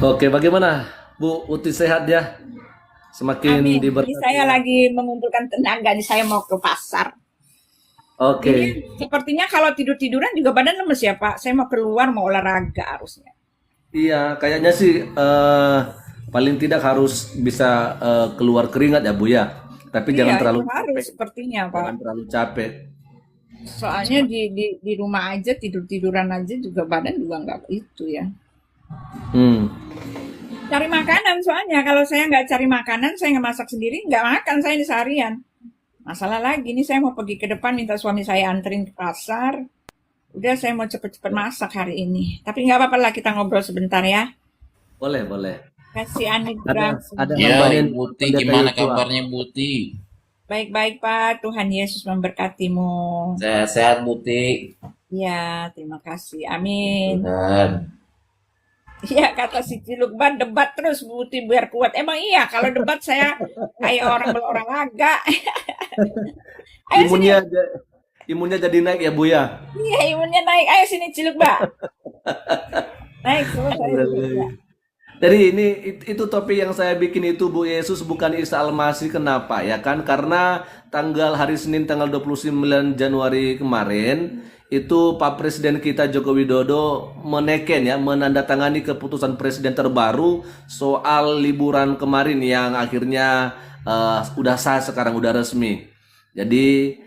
Oke, bagaimana Bu Uti sehat ya? Semakin Amin. Ini diberkati saya ya. lagi mengumpulkan tenaga nih, saya mau ke pasar. Ini Oke, sepertinya kalau tidur-tiduran juga badan lemes ya, Pak. Saya mau keluar, mau olahraga harusnya. iya kayaknya sih paling tidak harus bisa keluar keringat ya Bu ya. Tapi Iya, jangan itu terlalu harus capek. sepertinya, Pak. Jangan terlalu capek. Soalnya di rumah aja tidur-tiduran aja juga badan juga nggak itu ya. Hmm. Cari makanan soalnya kalau saya nggak cari makanan, saya nggak masak sendiri, nggak makan saya di seharian. Masalah lagi nih saya mau pergi ke depan minta suami saya anterin ke pasar. Udah saya mau cepet-cepet masak hari ini. Tapi nggak apa-apa lah kita ngobrol sebentar ya. Boleh, boleh. Kasih Ada anugerah ada semoga. Ya, hambanya Ibu ini Pak Buti, Pendeta gimana Yosua. kabarnya Buti? Baik-baik Pak, Tuhan Yesus memberkatimu. Sehat-sehat Buti. Ya, terima kasih. Amin. Tuhan. Iya, kata si Cilukban, debat terus Buti biar kuat. Emang iya, kalau debat saya kayak orang berolahraga. Ayo sini. Imunnya imunnya jadi naik ya Bu ya. Iya, imunnya naik. Ayo sini Cilukba. Naik selesai Cilukba. Jadi ini itu topik yang saya bikin itu Bu, Yesus bukan Isa Al-Masih. Kenapa ya kan? Karena tanggal hari Senin tanggal 29 Januari kemarin itu Pak Presiden kita Joko Widodo meneken ya, menandatangani keputusan presiden terbaru soal liburan kemarin yang akhirnya udah sah sekarang, udah resmi. Jadi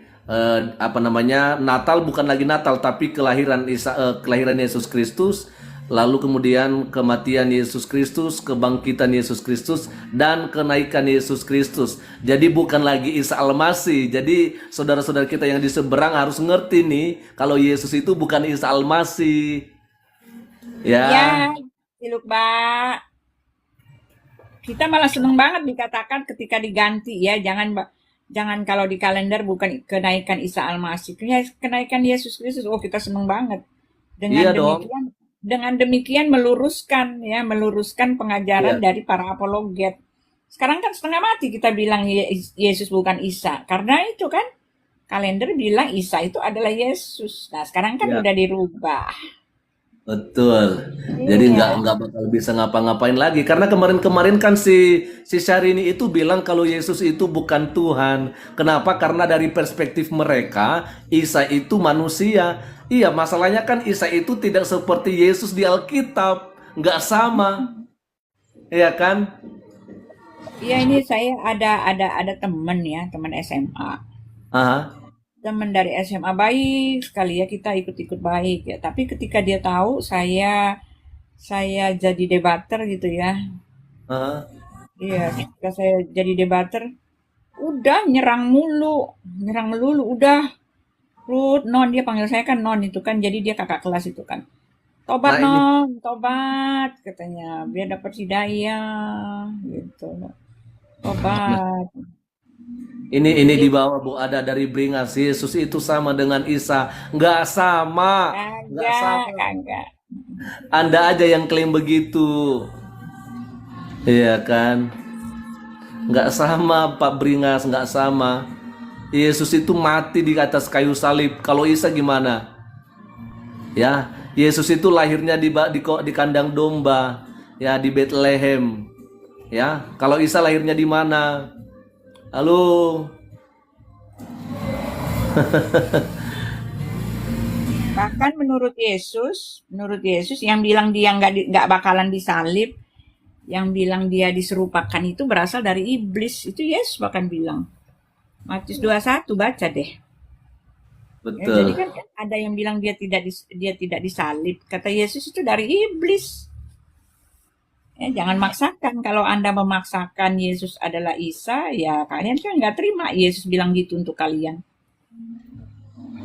apa namanya, Natal bukan lagi Natal tapi kelahiran Yesus Kristus, lalu kemudian kematian Yesus Kristus, kebangkitan Yesus Kristus, dan kenaikan Yesus Kristus. Jadi bukan lagi Isa Al-Masih. Jadi saudara-saudara kita yang di seberang harus ngerti nih kalau Yesus itu bukan Isa Al-Masih. Ya, Ya, Cilukba. Kita malah seneng banget dikatakan ketika diganti ya. Jangan kalau di kalender bukan kenaikan Isa Al-Masih. Kenaikan Yesus Kristus. Oh, kita seneng banget. Dengan iya dong. demikian meluruskan pengajaran Iya. dari para apologet. Sekarang kan setengah mati kita bilang Yesus bukan Isa. Karena itu kan kalender bilang Isa itu adalah Yesus. Nah, sekarang kan Iya. udah dirubah. Betul. Jadi Iya. nggak bakal bisa ngapa-ngapain lagi karena kemarin-kemarin kan si Syahrini itu bilang kalau Yesus itu bukan Tuhan. Kenapa? Karena dari perspektif mereka Isa itu manusia. Iya, masalahnya kan Isa itu tidak seperti Yesus di Alkitab, nggak sama, ya kan? Iya, ini saya ada teman ya, teman SMA. Ah, Teman dari SMA baik sekali ya, kita ikut-ikut baik ya. Tapi ketika dia tahu saya jadi debater gitu ya. ah. Iya, ketika saya jadi debater, udah nyerang melulu, udah. Ruth, Non, dia panggil saya kan Non itu kan, jadi dia kakak kelas itu kan. Tobat Nah ini Non, tobat katanya, biar dapat hidayah gitu. Tobat. ini Iya, di bawah Bu ada dari Beringas Yesus itu sama dengan Isa, nggak sama, nggak kagak, sama. kagak. Anda aja yang klaim begitu, iya kan? Nggak sama Pak Beringas, nggak sama. Yesus itu mati di atas kayu salib. Kalau Isa gimana? Ya, Yesus itu lahirnya di kandang domba, ya di Bethlehem. Ya, kalau Isa lahirnya di mana? Halo, Bahkan menurut Yesus yang bilang dia nggak bakalan disalib, yang bilang dia diserupakan itu berasal dari iblis. Itu Yesus bahkan bilang. Matius 21 baca deh. Ya, jadi betul. kan ada yang bilang dia tidak disalib. Kata Yesus itu dari iblis. Ya, jangan maksakan. Kalau Anda memaksakan Yesus adalah Isa, ya kalian kan nggak terima Yesus bilang gitu untuk kalian.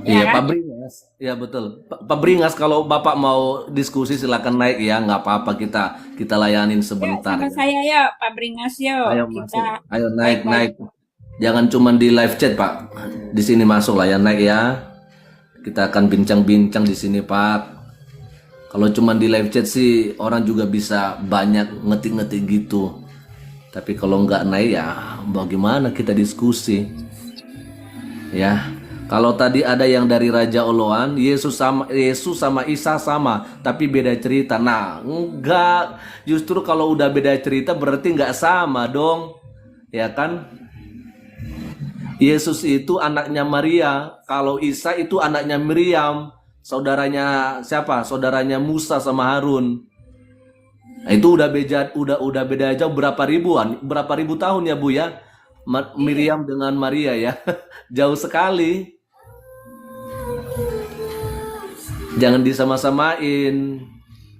Ya Iya, Pak kan? Bringas. Iya betul. Pak Bringas, kalau Bapak mau diskusi silakan naik ya, nggak apa-apa, kita layanin Ya, sebentar sama ya. saya ya, Pak Bringas yuk. Ayo Kita masuk. Ayo naik baik-baik. naik. Jangan cuma di live chat, Pak. Di sini masuk lah ya, naik ya. Kita akan bincang-bincang di sini, Pak. Kalau cuma di live chat sih orang juga bisa banyak ngetik-ngetik gitu. Tapi kalau nggak naik ya bagaimana kita diskusi? Ya. Kalau tadi ada yang dari Raja Oloan, Yesus sama Isa sama, tapi beda cerita. Nah, enggak. Justru kalau udah beda cerita berarti enggak sama dong. Ya kan? Yesus itu anaknya Maria, kalau Isa itu anaknya Miriam, saudaranya siapa? Saudaranya Musa sama Harun. Nah, itu udah beda jauh berapa ribu tahun ya Bu ya? Iya. Miriam dengan Maria ya. Jauh sekali. Jangan disama-samain.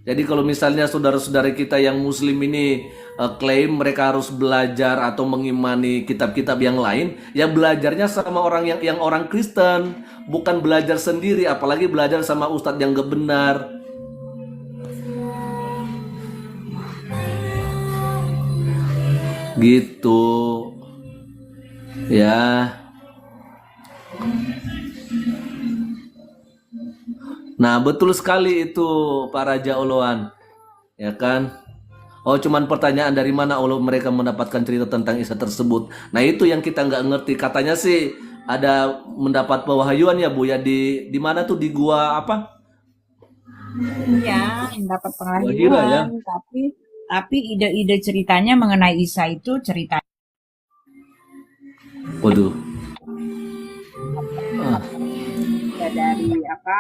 Jadi kalau misalnya saudara-saudara kita yang muslim ini klaim mereka harus belajar atau mengimani kitab-kitab yang lain, ya belajarnya sama orang yang orang Kristen, bukan belajar sendiri, apalagi belajar sama ustadz yang gak benar. Gitu. Ya. Nah, betul sekali itu Pak Raja Oloan. Ya kan? Oh, cuman pertanyaan dari mana Allah mereka mendapatkan cerita tentang Isa tersebut. Nah, itu yang kita nggak ngerti. Katanya sih ada mendapat pewahyuan ya Bu ya di mana tuh di gua apa? Iya, mendapat Gua Hira ya. pengahyuan, tapi ide-ide ceritanya mengenai Isa itu cerita Waduh. Ah, dari apa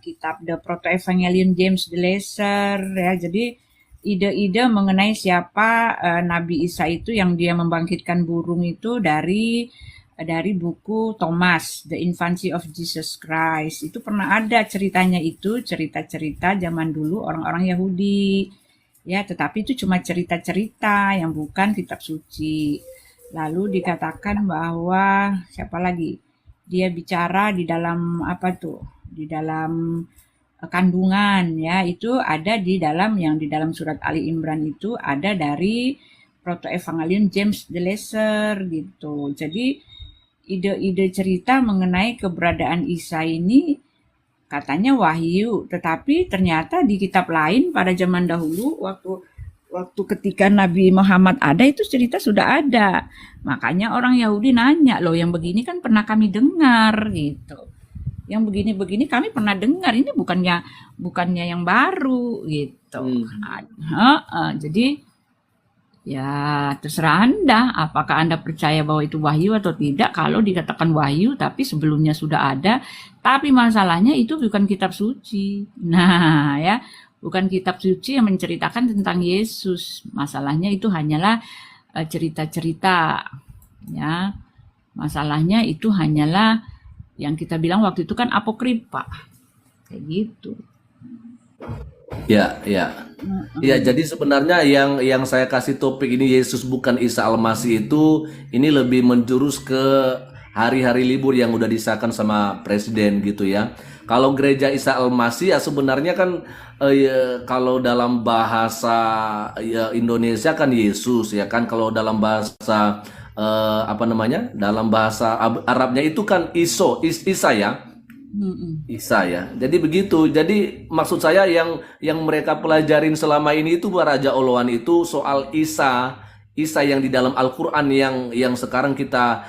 kitab The Proto-Evangelium James the Lesser ya. Jadi ide-ide mengenai siapa Nabi Isa itu yang dia membangkitkan burung itu dari buku Thomas, The Infancy of Jesus Christ. Itu pernah ada ceritanya itu, cerita-cerita zaman dulu orang-orang Yahudi. Ya, tetapi itu cuma cerita-cerita yang bukan kitab suci. Lalu dikatakan bahwa siapa lagi? Dia bicara di dalam apa tuh? Di dalam kandungan ya, itu ada di dalam yang di dalam surat Ali Imran itu ada dari Proto Evangelium James the Lesser gitu. Jadi ide-ide cerita mengenai keberadaan Isa ini katanya wahyu, tetapi ternyata di kitab lain pada zaman dahulu waktu waktu ketika Nabi Muhammad ada itu cerita sudah ada. Makanya orang Yahudi nanya, loh yang begini kan pernah kami dengar gitu. Yang begini-begini kami pernah dengar, ini bukannya yang baru gitu. hmm. Jadi ya terserah Anda, apakah Anda percaya bahwa itu wahyu atau tidak. Kalau dikatakan wahyu tapi sebelumnya sudah ada, tapi masalahnya itu bukan kitab suci. Nah ya, bukan kitab suci yang menceritakan tentang Yesus. Masalahnya itu hanyalah cerita-cerita ya. Masalahnya itu hanyalah yang kita bilang waktu itu kan apokripa. Kayak gitu. Ya, ya. Ya, jadi sebenarnya yang saya kasih topik ini Yesus bukan Isa Al-Masih itu ini lebih menjurus ke hari-hari libur yang udah disahkan sama presiden gitu ya. Kalau gereja Isa Al-Masih ya sebenarnya kan kalau dalam bahasa ya, Indonesia kan Yesus ya kan, kalau dalam bahasa apa namanya? Dalam bahasa Arabnya itu kan Isa ya. Mm-mm. Isa ya. Jadi begitu. Jadi maksud saya yang mereka pelajarin selama ini itu Raja Oloan itu soal Isa, Isa yang di dalam Al-Qur'an yang sekarang kita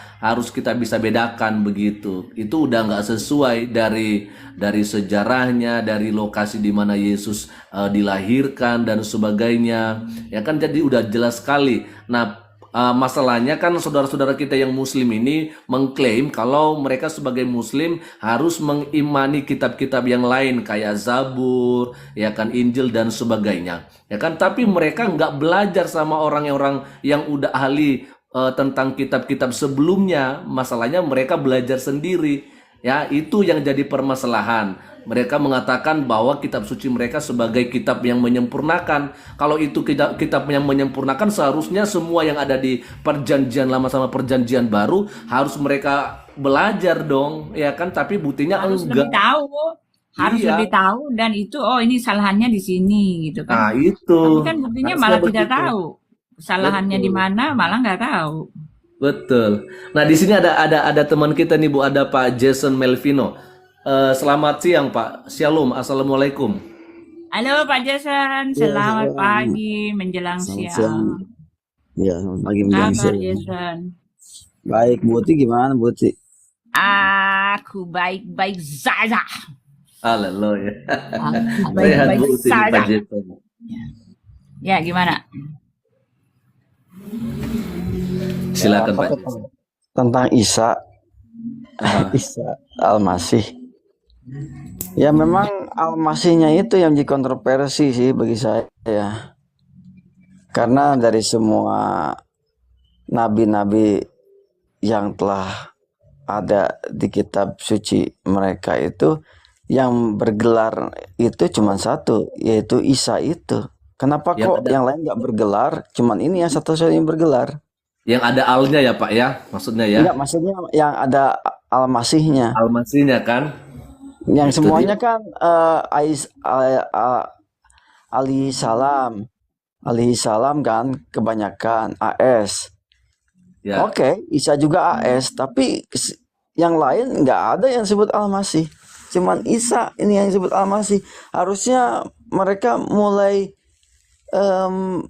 bisa bedakan begitu. Itu udah nggak sesuai dari sejarahnya, dari lokasi di mana Yesus dilahirkan dan sebagainya. Ya kan jadi udah jelas sekali. Nah, masalahnya kan saudara-saudara kita yang muslim ini mengklaim kalau mereka sebagai muslim harus mengimani kitab-kitab yang lain kayak Zabur, ya kan Injil dan sebagainya. Ya kan, tapi mereka nggak belajar sama orang-orang yang udah ahli tentang kitab-kitab sebelumnya. Masalahnya mereka belajar sendiri. Ya, itu yang jadi permasalahan. Mereka mengatakan bahwa kitab suci mereka sebagai kitab yang menyempurnakan. Kalau itu kitab yang menyempurnakan, seharusnya semua yang ada di perjanjian lama sama perjanjian baru harus mereka belajar dong, ya kan? Tapi buktinya Harus enggak. lebih tahu, harus Iya. lebih tahu dan itu oh ini kesalahannya di sini gitu kan. Nah, itu Tapi kan buktinya harusnya malah tidak begitu. tahu. Kesalahannya di Betul. mana malah nggak tahu. Betul. Nah, di sini ada teman kita nih Bu, ada Pak Jason Melvino. Selamat siang Pak. Shalom. Assalamualaikum. Halo Pak Jason, Ya, selamat selamat, pagi menjelang selamat siang. siang. Ya, selamat pagi menjelang Kabar siang. Jason? Baik, Buti gimana, Buti? Aku baik-baik saja. Haleluya. Aku Sehat baik-baik Bu sini Pak saja. Jepang. Ya, gimana? Silakan Apa Pak. tuh tentang Isa Ah, Isa Al-Masih. Ya memang Al-Masihnya itu yang jadi kontroversi sih bagi saya. Karena dari semua nabi-nabi yang telah ada di kitab suci mereka itu, yang bergelar itu cuma satu, yaitu Isa itu. Kenapa yang kok ada yang lain nggak bergelar? Cuman ini yang satu-satunya yang bergelar. yang ada alnya ya Pak ya, maksudnya ya. Enggak, maksudnya yang ada Al-Masihnya. Almasinya kan. Yang Itu dia. semuanya kan alaihi salam kan kebanyakan AS. Ya. Oke, Isa juga AS, tapi yang lain nggak ada yang sebut Al-Masih. Cuman Isa ini yang disebut Al-Masih. Harusnya mereka mulai em,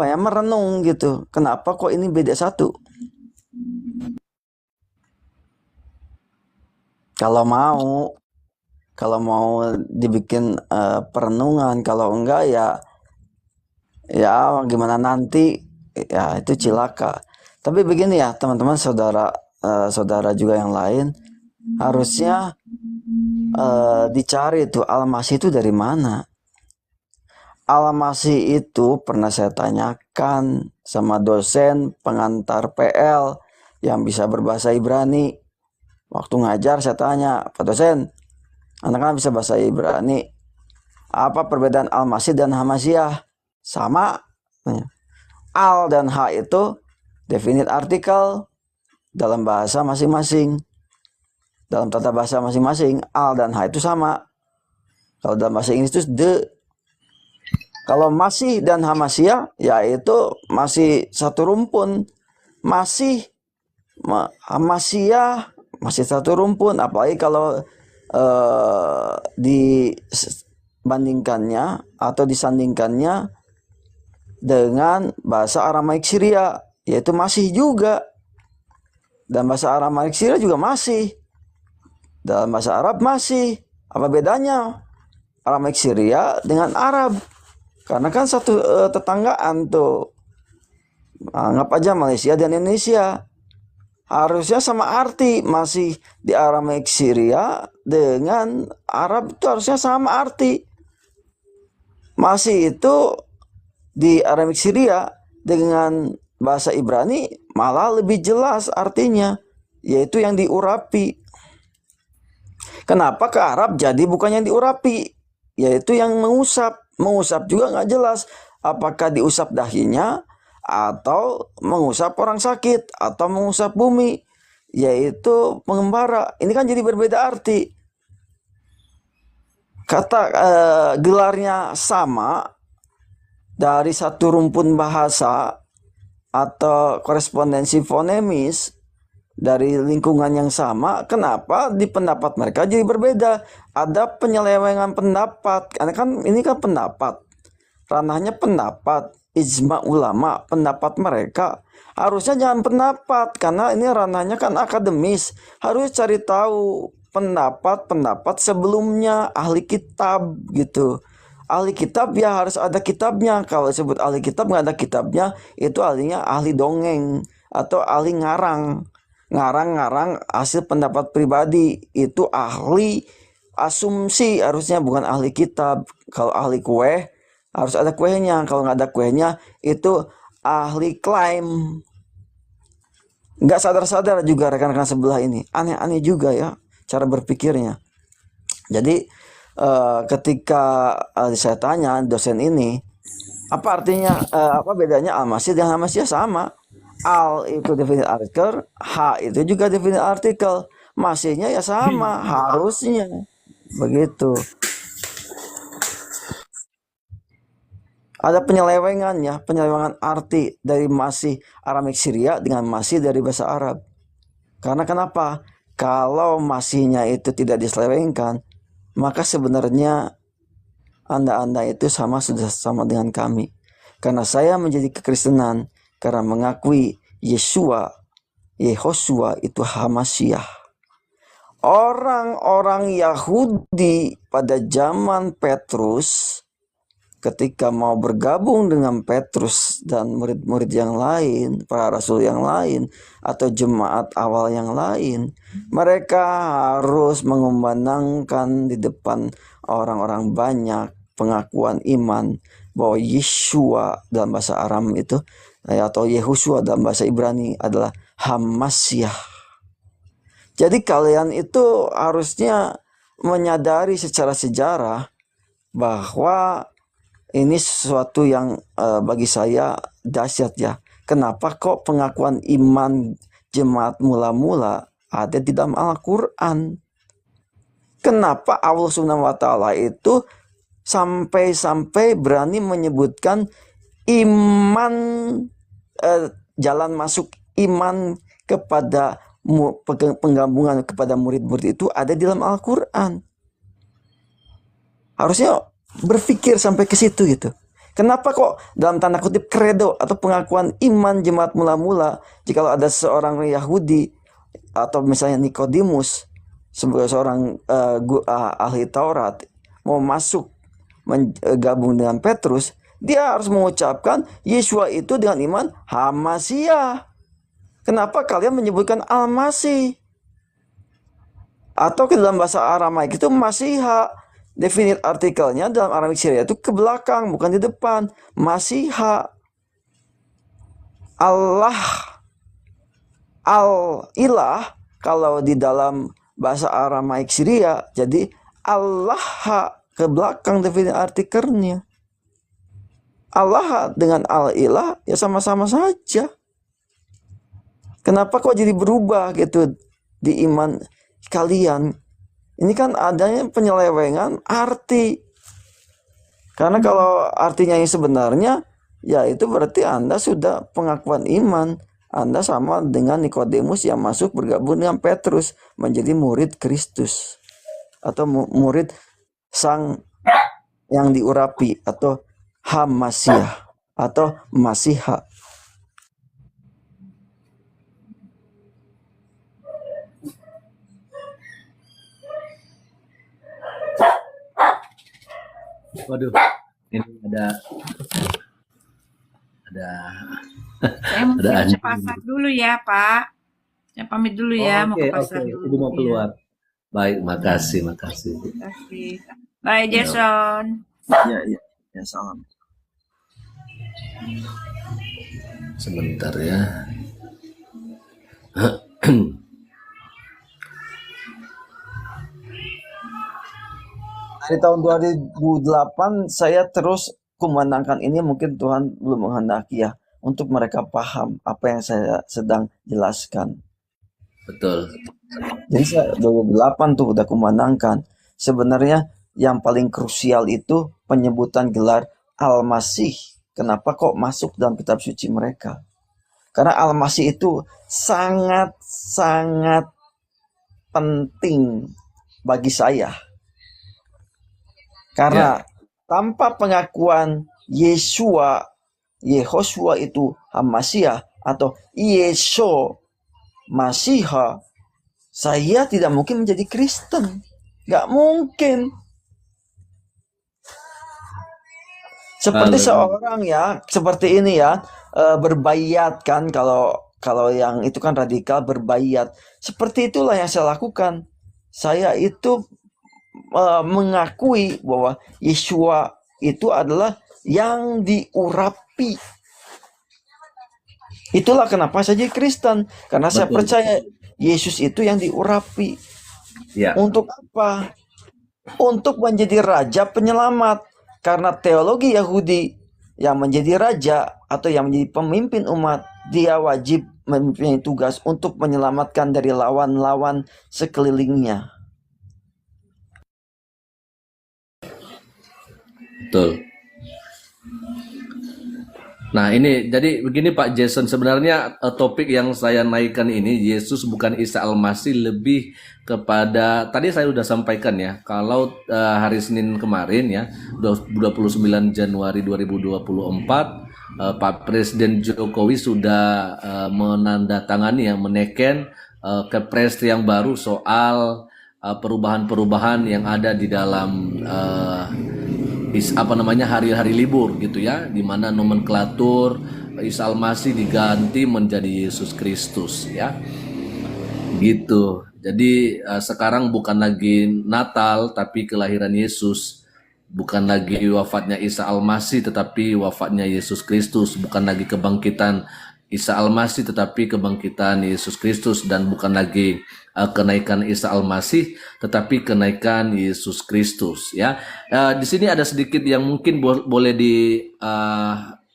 merenung gitu. Kenapa kok ini beda satu? Kalau mau dibikin perenungan, kalau enggak ya gimana nanti, ya itu cilaka. Tapi begini ya teman-teman, saudara juga yang lain, harusnya dicari tuh Al-Masih itu dari mana. Al-Masih itu pernah saya tanyakan sama dosen pengantar PL yang bisa berbahasa Ibrani. Waktu ngajar saya tanya, Pak dosen, anak-anak bisa bahasa Ibrani, apa perbedaan Al-Masih dan Hamasyah? Sama. Al dan H itu definite artikel dalam bahasa masing-masing. Dalam tata bahasa masing-masing, Al dan H itu sama. Kalau dalam bahasa Inggris itu the. Kalau Masih dan Hamasyah, yaitu masih satu rumpun. Hamasyah masih satu rumpun. Apalagi kalau dibandingkannya atau disandingkannya dengan bahasa Aramaik Syria, yaitu Masih juga. Dan bahasa Aramaik Syria juga Masih. Dalam bahasa Arab Masih. Apa bedanya Aramaik Syria dengan Arab? Karena kan satu tetanggaan tuh. Anggap aja Malaysia dan Indonesia. Harusnya sama arti. Masih di Aramaik Syria dengan Arab itu harusnya sama arti. Masih itu di Aramaik Syria dengan bahasa Ibrani malah lebih jelas artinya, yaitu yang diurapi. Kenapa ke Arab jadi bukan yang diurapi, yaitu yang mengusap. Mengusap juga nggak jelas apakah diusap dahinya atau mengusap orang sakit atau mengusap bumi, yaitu pengembara. Ini kan jadi berbeda arti. Kata gelarnya sama dari satu rumpun bahasa atau korespondensi fonemis dari lingkungan yang sama, kenapa di pendapat mereka jadi berbeda? Ada penyelewengan pendapat. Karena kan ini kan pendapat, ranahnya pendapat, ijma ulama, pendapat mereka. Harusnya jangan pendapat, karena ini ranahnya kan akademis. Harus cari tahu pendapat-pendapat sebelumnya ahli kitab gitu. Ahli kitab ya harus ada kitabnya. Kalau disebut ahli kitab nggak ada kitabnya, itu ahlinya ahli dongeng atau ahli ngarang hasil pendapat pribadi. Itu ahli asumsi, harusnya bukan ahli kitab. Kalau ahli kue harus ada kuenya. Kalau nggak ada kuenya itu ahli klaim. Nggak sadar-sadar juga rekan-rekan sebelah ini. Aneh-aneh juga ya cara berpikirnya. Jadi ketika saya tanya dosen ini, apa artinya, apa bedanya Al-Masih dan Hamasyah? Sama. Al itu definite artikel, H itu juga definite artikel, Masihnya ya sama, harusnya begitu. Ada penyelewengan ya, penyelewengan arti dari Masih Aramaik Syria dengan Masih dari bahasa Arab. Karena kenapa? Kalau Masihnya itu tidak diselewengkan, maka sebenarnya Anda itu sudah sama dengan kami. Karena saya menjadi kekristenan karena mengakui Yesua Yehosua itu Hamasiah. Orang-orang Yahudi pada zaman Petrus ketika mau bergabung dengan Petrus dan murid-murid yang lain, para rasul yang lain, atau jemaat awal yang lain, mereka harus mengumandangkan di depan orang-orang banyak pengakuan iman bahwa Yeshua dalam bahasa Aram itu, atau Yehosua dalam bahasa Ibrani adalah Hamasiah. Jadi kalian itu harusnya menyadari secara sejarah bahwa ini sesuatu yang bagi saya dahsyat ya. Kenapa kok pengakuan iman jemaat mula-mula ada di dalam Al-Quran? Kenapa Allah Subhanahu wa Ta'ala itu sampai-sampai berani menyebutkan iman, jalan masuk iman kepada penggabungan kepada murid-murid itu ada di dalam Al-Quran? Harusnya berpikir sampai ke situ gitu. Kenapa kok dalam tanda kutip kredo atau pengakuan iman jemaat mula-mula, jika ada seorang Yahudi atau misalnya Nikodemus sebagai seorang ahli Taurat mau masuk gabung dengan Petrus, dia harus mengucapkan Yeshua itu dengan iman Hamasiah. Kenapa kalian menyebutkan Al-Masih? Atau ke dalam bahasa Aramaik itu Masiha. Definite artikelnya dalam Aramaik Syria itu ke belakang, bukan di depan. Masiha. Allah. Al-Ilah. Kalau di dalam bahasa Aramaik Syria, jadi Allah ke belakang definite artikelnya. Allah dengan Al-Ilah ya sama-sama saja. Kenapa kok jadi berubah gitu di iman kalian? Ini kan adanya penyelewengan arti. Karena kalau artinya yang sebenarnya, ya itu berarti Anda sudah pengakuan iman. Anda sama dengan Nikodemus yang masuk bergabung dengan Petrus menjadi murid Kristus. Atau murid sang yang diurapi atau Hamasiah atau Masiha. Waduh, ini ada Saya mau ada siap ke anjing. pasar dulu ya, Pak. Saya pamit dulu ya, mau Oke, ke pasar oke, dulu. udah mau Iya, keluar. Baik, makasih, makasih. terima kasih. Bye, Ya, Jason. Ya salam. sebentar ya. Dari tahun 2008 saya terus kumandangkan ini, mungkin Tuhan belum menghendaki ya untuk mereka paham apa yang saya sedang jelaskan. Betul. Jadi saya 2008 tuh udah kumandangkan sebenarnya yang paling krusial itu penyebutan gelar Al-Masih. Kenapa kok masuk dalam kitab suci mereka? Karena Al-Masih itu sangat-sangat penting bagi saya. Karena tanpa pengakuan Yehosua itu Hamasiah atau Yesho Masiha, saya tidak mungkin menjadi Kristen. Gak mungkin. Seperti seorang ya, seperti ini ya, berbayat kan, kalau yang itu kan radikal berbayat. Seperti itulah yang saya lakukan. Saya itu mengakui bahwa Yeshua itu adalah yang diurapi. Itulah kenapa saya jadi Kristen, karena saya percaya Yesus itu yang diurapi. Ya. Untuk apa? Untuk menjadi raja penyelamat. Karena teologi Yahudi yang menjadi raja atau yang menjadi pemimpin umat, dia wajib mempunyai tugas untuk menyelamatkan dari lawan-lawan sekelilingnya. Betul. Nah, ini jadi begini Pak Jason, sebenarnya topik yang saya naikkan ini Yesus bukan Isa Al-Masih, lebih kepada tadi saya sudah sampaikan ya, kalau hari Senin kemarin ya 29 Januari 2024 Pak Presiden Jokowi sudah menandatangani yang meneken Kepres yang baru soal perubahan-perubahan yang ada di dalam hari-hari libur gitu ya, di mana nomenklatur Isa Al-Masih diganti menjadi Yesus Kristus ya. Gitu. Jadi sekarang bukan lagi Natal tapi kelahiran Yesus. Bukan lagi wafatnya Isa Al-Masih tetapi wafatnya Yesus Kristus, bukan lagi kebangkitan Isa Al-Masih tetapi kebangkitan Yesus Kristus, dan bukan lagi kenaikan Isa Al-Masih tetapi kenaikan Yesus Kristus ya. Di sini ada sedikit yang mungkin boleh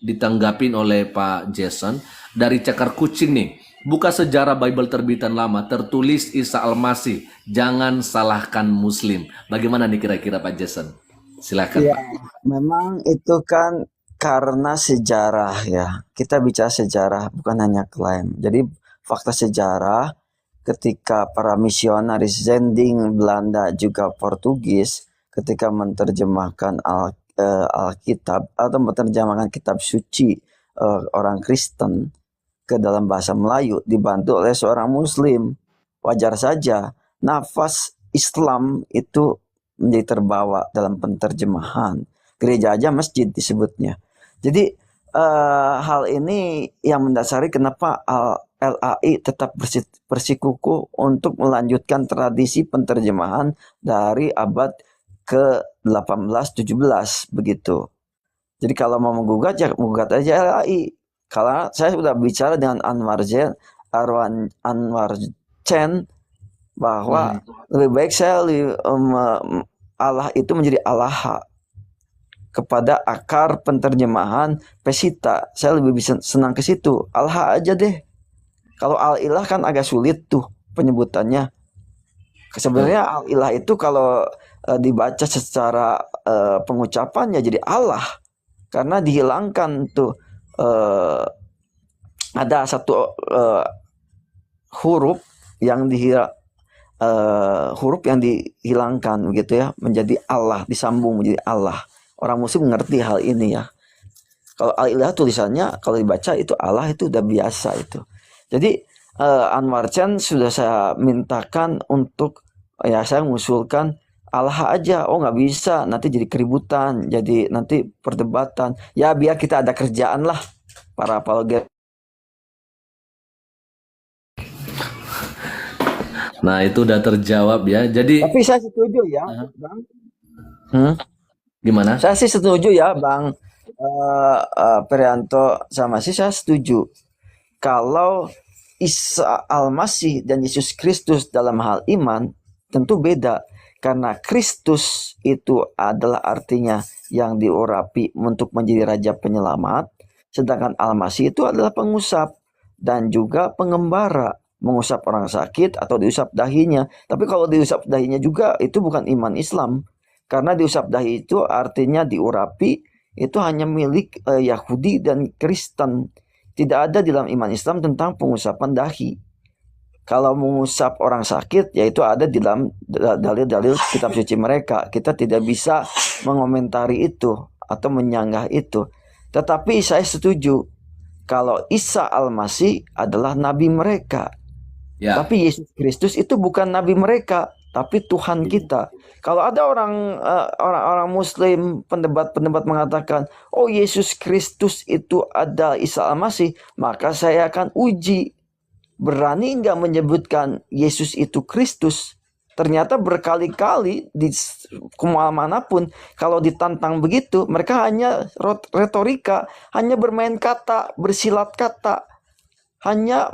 ditanggapin oleh Pak Jason dari Cakar Kucing nih. Buka sejarah Bible terbitan lama, tertulis Isa Al-Masih, jangan salahkan Muslim. Bagaimana nih kira-kira Pak Jason? Silakan Ya, Pak. memang itu kan karena sejarah ya. Kita bicara sejarah, bukan hanya klaim. Jadi fakta sejarah ketika para misionaris Zending Belanda juga Portugis ketika menerjemahkan Alkitab atau menerjemahkan kitab suci orang Kristen ke dalam bahasa Melayu dibantu oleh seorang Muslim. Wajar saja nafas Islam itu menjadi terbawa dalam penerjemahan. Gereja aja masjid disebutnya. Jadi hal ini yang mendasari kenapa LAI tetap bersikukuh untuk melanjutkan tradisi penerjemahan dari abad ke-18-17 begitu. Jadi kalau mau menggugat ya menggugat aja LAI. Kalau saya sudah bicara dengan Anwar Chen bahwa lebih baik saya Allah itu menjadi Allah kepada akar penerjemahan Pesita. Saya lebih bisa senang ke situ. Allah aja deh. Kalau Al-Ilah kan agak sulit tuh penyebutannya. Sebenarnya Al-Ilah itu kalau dibaca secara pengucapannya jadi Allah. Karena dihilangkan tuh ada satu huruf yang dihilangkan begitu ya, menjadi Allah, disambung menjadi Allah. Orang Muslim mengerti hal ini ya. Kalau Al-Ilah tulisannya kalau dibaca itu Allah, itu udah biasa itu. Jadi Anwar Chan sudah saya mintakan untuk ya saya mengusulkan Allah aja. Oh nggak bisa, nanti jadi keributan, jadi nanti perdebatan. Ya biar kita ada kerjaan lah para apologet. Nah, itu udah terjawab ya. Jadi Tapi saya setuju ya, Bang. gimana? Saya sih setuju ya, Bang Perianto sama sih saya setuju. Kalau Isa Al-Masih dan Yesus Kristus dalam hal iman tentu beda. Karena Kristus itu adalah artinya yang diurapi untuk menjadi Raja Penyelamat. Sedangkan Al-Masih itu adalah pengusap dan juga pengembara. Mengusap orang sakit atau diusap dahinya. Tapi kalau diusap dahinya juga itu bukan iman Islam. Karena diusap dahi itu artinya diurapi, itu hanya milik Yahudi dan Kristen. Tidak ada di dalam iman Islam tentang pengusapan dahi. Kalau mengusap orang sakit, yaitu ada di dalam dalil-dalil kitab suci mereka. Kita tidak bisa mengomentari itu atau menyanggah itu. Tetapi saya setuju kalau Isa Al-Masih adalah nabi mereka. Ya. Tapi Yesus Kristus itu bukan nabi mereka, tapi Tuhan kita. Kalau ada orang Muslim, pendebat mengatakan, oh Yesus Kristus itu ada Isa Al-Masih, maka saya akan uji. Berani nggak menyebutkan Yesus itu Kristus? Ternyata berkali-kali di manapun kalau ditantang begitu, mereka hanya retorika, hanya bermain kata, bersilat kata, hanya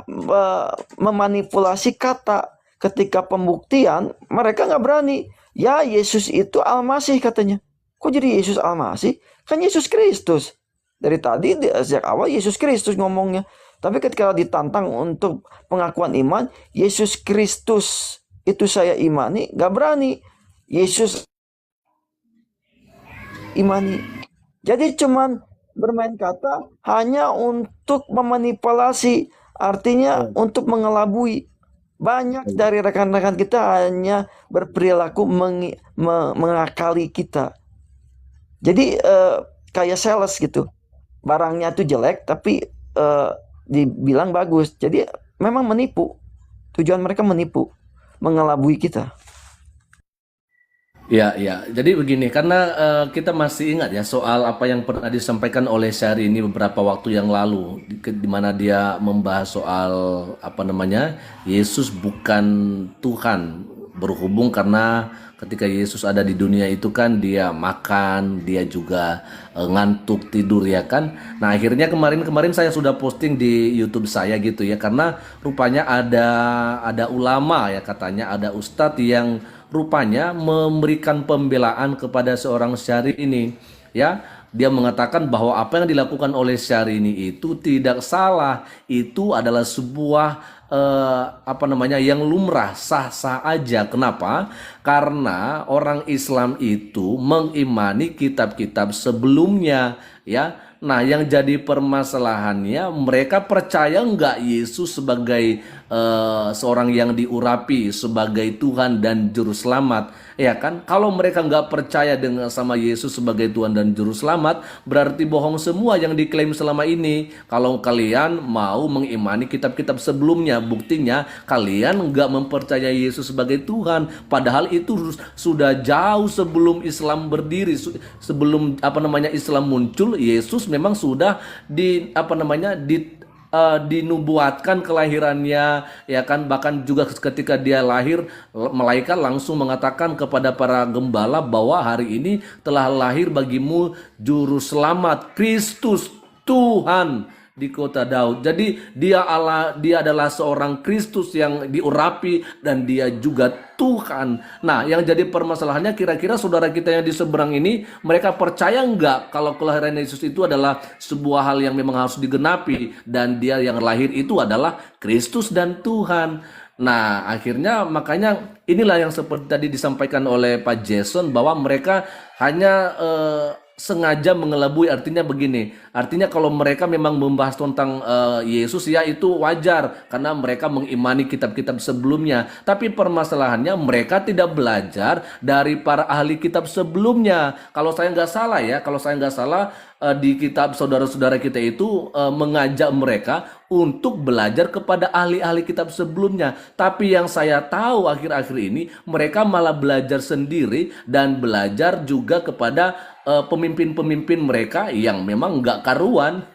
memanipulasi kata. Ketika pembuktian, mereka nggak berani. Ya Yesus itu Al-Masih katanya. Kok jadi Yesus Al-Masih? Kan Yesus Kristus. Dari tadi sejak awal Yesus Kristus ngomongnya. Tapi ketika ditantang untuk pengakuan iman, Yesus Kristus itu saya imani, gak berani. Yesus imani. Jadi cuman bermain kata hanya untuk memanipulasi, artinya untuk mengelabui. Banyak dari rekan-rekan kita hanya berperilaku mengakali kita. Jadi kayak sales gitu. Barangnya tuh jelek tapi dibilang bagus. Jadi memang menipu. Tujuan mereka menipu, mengelabui kita. Ya, ya. Jadi begini, karena kita masih ingat ya soal apa yang pernah disampaikan oleh Syahrini beberapa waktu yang lalu, di mana dia membahas soal apa namanya, Yesus bukan Tuhan, berhubung karena ketika Yesus ada di dunia itu kan dia makan, dia juga ngantuk tidur ya kan. Nah akhirnya kemarin saya sudah posting di YouTube saya gitu ya, karena rupanya ada ulama ya, katanya ada ustadz yang rupanya memberikan pembelaan kepada seorang Syahrini ya. Dia mengatakan bahwa apa yang dilakukan oleh Syahrini itu tidak salah, itu adalah sebuah apa namanya, yang lumrah, sah-sah aja. Kenapa? Karena orang Islam itu mengimani kitab-kitab sebelumnya ya. Nah, yang jadi permasalahannya, mereka percaya nggak Yesus sebagai seorang yang diurapi sebagai Tuhan dan Juru Selamat, ya kan? Kalau mereka nggak percaya dengan sama Yesus sebagai Tuhan dan Juru Selamat, berarti bohong semua yang diklaim selama ini. Kalau kalian mau mengimani kitab-kitab sebelumnya, buktinya kalian nggak mempercayai Yesus sebagai Tuhan. Padahal itu sudah jauh sebelum Islam berdiri, sebelum apa namanya Islam muncul, Yesus memang sudah dinubuatkan kelahirannya ya kan. Bahkan juga ketika dia lahir, malaikat langsung mengatakan kepada para gembala bahwa hari ini telah lahir bagimu juru selamat, Kristus Tuhan di kota Daud. Jadi dia adalah seorang Kristus yang diurapi dan dia juga Tuhan. Nah, yang jadi permasalahannya, kira-kira saudara kita yang di seberang ini, mereka percaya nggak kalau kelahiran Yesus itu adalah sebuah hal yang memang harus digenapi, dan dia yang lahir itu adalah Kristus dan Tuhan. Nah, akhirnya makanya inilah yang seperti tadi disampaikan oleh Pak Jason, bahwa mereka hanya sengaja mengelabui. Artinya begini, artinya kalau mereka memang membahas tentang Yesus ya itu wajar karena mereka mengimani kitab-kitab sebelumnya, tapi permasalahannya mereka tidak belajar dari para ahli kitab sebelumnya. Kalau saya nggak salah ya, di kitab saudara-saudara kita itu mengajak mereka untuk belajar kepada ahli-ahli kitab sebelumnya. Tapi yang saya tahu akhir-akhir ini mereka malah belajar sendiri dan belajar juga kepada pemimpin-pemimpin mereka yang memang nggak karuan.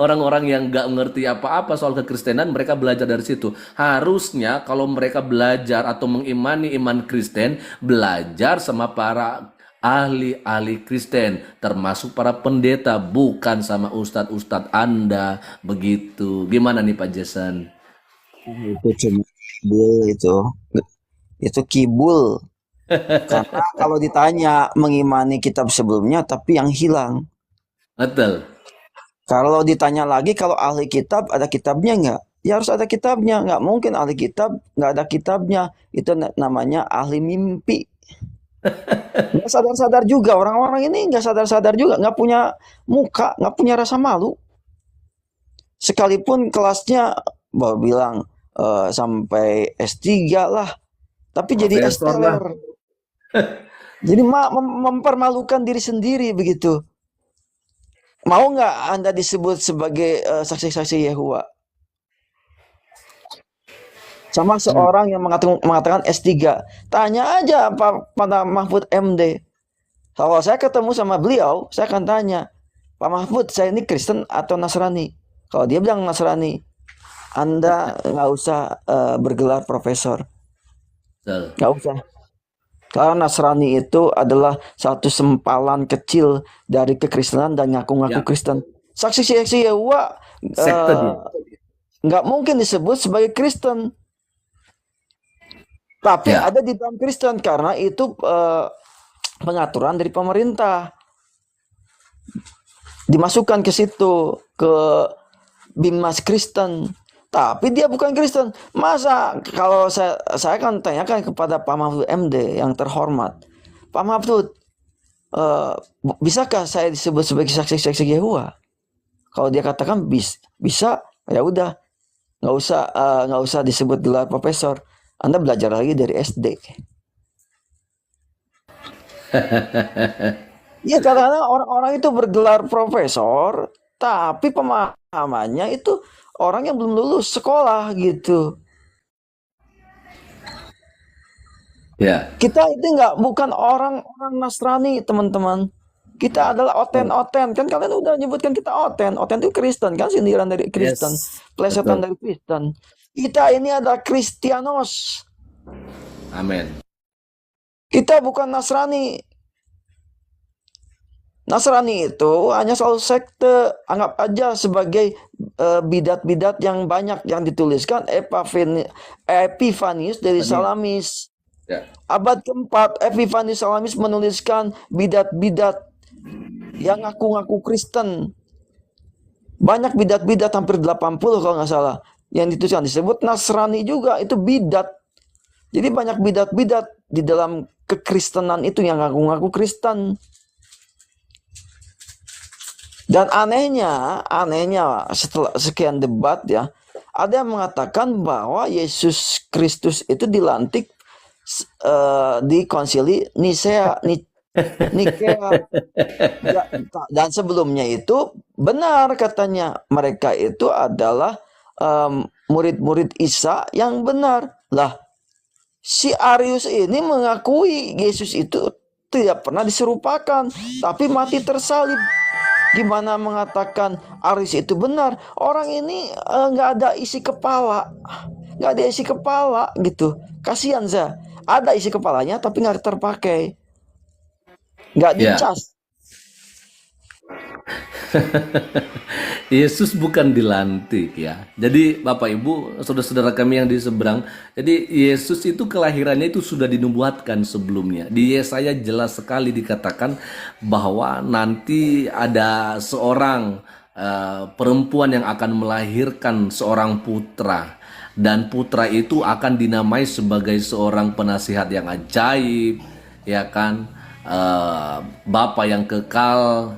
Orang-orang yang nggak ngerti apa-apa soal kekristenan, mereka belajar dari situ. Harusnya kalau mereka belajar atau mengimani iman Kristen, belajar sama para ahli-ahli Kristen, termasuk para pendeta, bukan sama ustadz-ustadz Anda begitu. Gimana nih Pak Jason? Itu cuma kibul itu kibul. Karena kalau ditanya mengimani kitab sebelumnya, tapi yang hilang. Betul. Kalau ditanya lagi, kalau ahli kitab ada kitabnya nggak? Ya harus ada kitabnya. Nggak mungkin ahli kitab nggak ada kitabnya. Itu namanya ahli mimpi. Nggak sadar-sadar juga. Orang-orang ini nggak sadar-sadar juga. Nggak punya muka, nggak punya rasa malu. Sekalipun kelasnya bahwa bilang sampai S3 lah. Tapi jadi Profesor lah. esteller. Jadi mempermalukan diri sendiri begitu. Mau nggak Anda disebut sebagai saksi-saksi Yehova? Sama seorang yang mengatakan S3. Tanya aja pada Mahfud MD. Kalau saya ketemu sama beliau, saya akan tanya, Pak Mahfud, saya ini Kristen atau Nasrani? Kalau dia bilang Nasrani, Anda nggak usah bergelar profesor. Nggak usah. Karena Nasrani itu adalah satu sempalan kecil dari kekristenan dan ngaku-ngaku Kristen. Saksi-saksi Yehova nggak mungkin disebut sebagai Kristen. Tapi ada di dalam Kristen karena itu pengaturan dari pemerintah. Dimasukkan ke situ, ke Bimas Kristen. Tapi dia bukan Kristen. Masa kalau saya akan tanyakan kepada Pak Mahfud MD yang terhormat. Pak Mahfud, eh, bisakah saya disebut sebagai saksi-saksi Yehova? Kalau dia katakan bisa, ya udah, nggak usah disebut gelar profesor. Anda belajar lagi dari SD. Iya, kadang-kadang orang-orang itu bergelar profesor, tapi pemahamannya itu orang yang belum lulus sekolah gitu. Ya. Kita itu bukan orang-orang Nasrani, teman-teman. Kita adalah oten-oten. Kan kalian udah nyebutkan kita oten. Oten itu Kristen, kan sindiran dari Kristen, Yes. plesetan Betul. dari Kristen. Kita ini adalah Kristianos. Amin. Kita bukan Nasrani. Nasrani itu hanya selalu sekte. Anggap aja sebagai bidat-bidat yang banyak yang dituliskan Epifanius dari Salamis. Ya. Abad keempat, Epifanius Salamis menuliskan bidat-bidat yang ngaku-ngaku Kristen. Banyak bidat-bidat, hampir 80 kalau nggak salah. Yang dituliskan disebut Nasrani juga, itu bidat. Jadi banyak bidat-bidat di dalam kekristenan itu yang ngaku-ngaku Kristen. Dan anehnya setelah sekian debat ya, ada yang mengatakan bahwa Yesus Kristus itu dilantik di konsili Nikea. Dan sebelumnya itu benar katanya mereka itu adalah murid-murid Isa yang benar. Lah, si Arius ini mengakui Yesus itu tidak pernah diserupakan, tapi mati tersalib. Gimana mengatakan Arius itu benar? Orang ini nggak ada isi kepala, gitu. Kasihan saya. Ada isi kepalanya tapi nggak terpakai, nggak Ya. dicas. Yesus bukan dilantik ya. Jadi Bapak Ibu, saudara-saudara kami yang di seberang, jadi Yesus itu kelahirannya itu sudah dinubuatkan sebelumnya. Di Yesaya jelas sekali dikatakan bahwa nanti ada seorang perempuan yang akan melahirkan seorang putra, dan putra itu akan dinamai sebagai seorang penasihat yang ajaib, ya kan, Bapa yang kekal,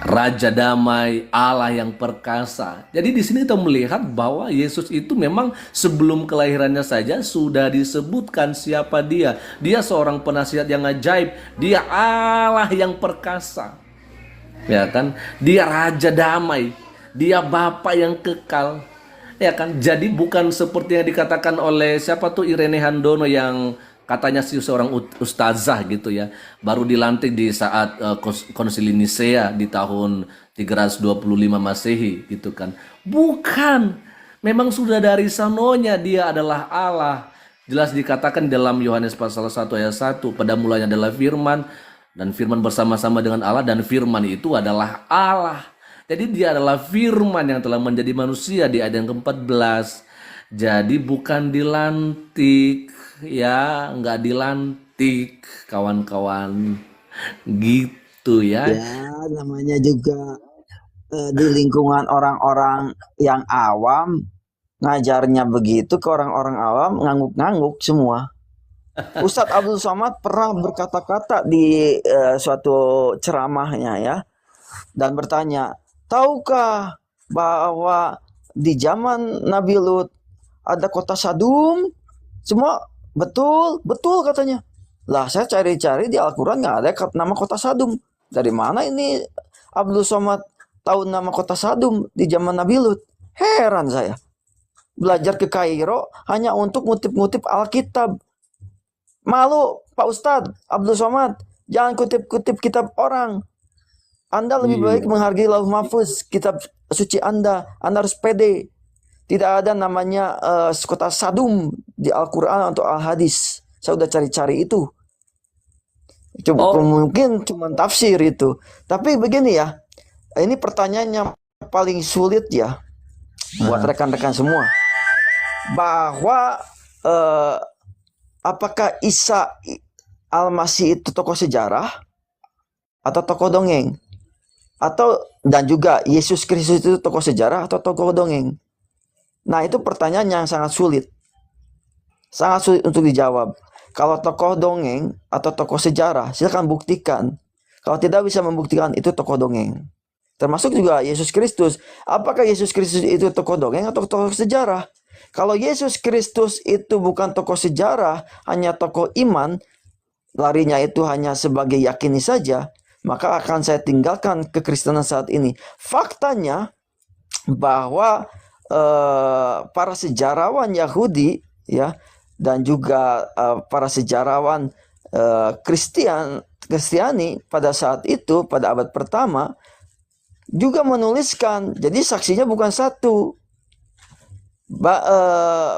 Raja damai, Allah yang perkasa. Jadi di sini kita melihat bahwa Yesus itu memang sebelum kelahirannya saja sudah disebutkan siapa dia. Dia seorang penasihat yang ajaib. Dia Allah yang perkasa. Ya kan? Dia Raja damai. Dia Bapa yang kekal. Ya kan? Jadi bukan seperti yang dikatakan oleh siapa tuh, Irene Handono, yang katanya sih seorang ustazah gitu ya, baru dilantik di saat konsili Nisea di tahun 325 Masehi gitu kan. Bukan, memang sudah dari sanonya dia adalah Allah. Jelas dikatakan dalam Yohanes pasal 1 ayat 1, pada mulanya adalah firman, dan firman bersama-sama dengan Allah, dan firman itu adalah Allah. Jadi dia adalah firman yang telah menjadi manusia di ayat yang ke-14. Jadi bukan dilantik ya, nggak dilantik kawan-kawan gitu ya. Ya, namanya juga di lingkungan orang-orang yang awam, ngajarnya begitu ke orang-orang awam, ngangguk-ngangguk semua. Ustadz Abdul Somad pernah berkata-kata di suatu ceramahnya ya, dan bertanya, tahukah bahwa di zaman Nabi Lut ada kota Sadum? Semua betul katanya. Lah, saya cari-cari di Al-Quran nggak ada nama kota Sadum. Dari mana ini Abdul Somad tahu nama kota Sadum di zaman Nabi Lut? Heran saya. Belajar ke Kairo hanya untuk ngutip-ngutip Alkitab. Malu Pak Ustadz Abdul Somad, jangan kutip-kutip kitab orang. Anda lebih baik menghargai Lauh Mahfuz, kitab suci Anda harus pede. Tidak ada namanya kota Sadum di Al-Quran atau Al-Hadis. Saya udah cari-cari itu. Mungkin cuma tafsir itu. Tapi begini ya, ini pertanyaannya paling sulit ya buat rekan-rekan semua. Bahwa apakah Isa Al-Masih itu tokoh sejarah atau tokoh dongeng? Dan juga Yesus Kristus itu tokoh sejarah atau tokoh dongeng? Nah, itu pertanyaan yang sangat sulit. Sangat sulit untuk dijawab. Kalau tokoh dongeng atau tokoh sejarah, silakan buktikan. Kalau tidak bisa membuktikan, itu tokoh dongeng. Termasuk juga Yesus Kristus. Apakah Yesus Kristus itu tokoh dongeng atau tokoh sejarah? Kalau Yesus Kristus itu bukan tokoh sejarah, hanya tokoh iman, larinya itu hanya sebagai yakini saja, maka akan saya tinggalkan kekristenan saat ini. Faktanya bahwa para sejarawan Yahudi, ya, dan juga para sejarawan Kristiani pada saat itu, pada abad pertama, juga menuliskan. Jadi saksinya bukan satu.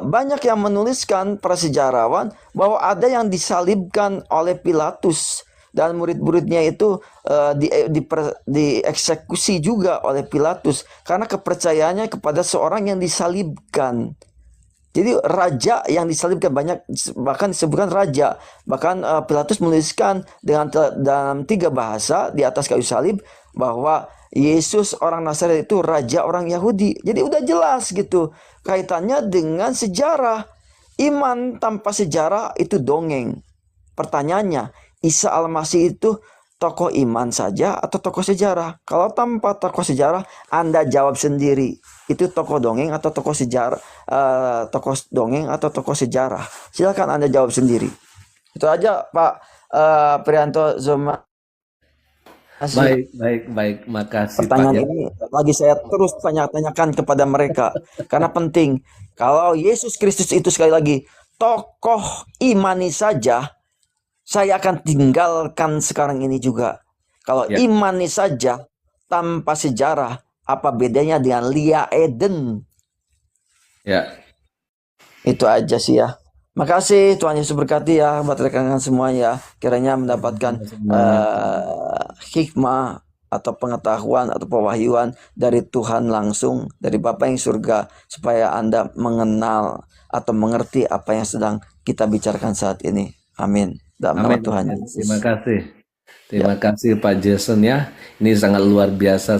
Banyak yang menuliskan para sejarawan bahwa ada yang disalibkan oleh Pilatus dan murid-muridnya itu dieksekusi juga oleh Pilatus karena kepercayaannya kepada seorang yang disalibkan. Jadi raja yang disalibkan, banyak bahkan disebutkan raja. Bahkan Pilatus menuliskan dalam 3 bahasa di atas kayu salib bahwa Yesus orang Nazaret itu raja orang Yahudi. Jadi udah jelas gitu kaitannya dengan sejarah. Iman tanpa sejarah itu dongeng. Pertanyaannya, Isa Al-Masih itu tokoh iman saja atau tokoh sejarah? Kalau tanpa tokoh sejarah, Anda jawab sendiri. Itu tokoh dongeng atau tokoh sejarah? Tokoh dongeng atau tokoh sejarah? Silakan Anda jawab sendiri. Itu aja Pak Prianto Zoma. Baik. Makasih Pak Pertanyaan ya. ini lagi saya terus tanyakan kepada mereka karena penting. Kalau Yesus Kristus itu sekali lagi tokoh imani saja, saya akan tinggalkan sekarang ini juga. Kalau Ya. imani saja tanpa sejarah, apa bedanya dengan Lia Eden? Ya. Itu aja sih ya. Makasih, Tuhan Yesus berkati ya buat rekan-rekan semua ya. Kiranya mendapatkan hikmah atau pengetahuan atau pewahyuan dari Tuhan langsung, dari Bapa yang surga, supaya Anda mengenal atau mengerti apa yang sedang kita bicarakan saat ini. Amin. Dalam nama Amin. Tuhan Yesus. Terima kasih Pak Jason ya. Ini sangat luar biasa.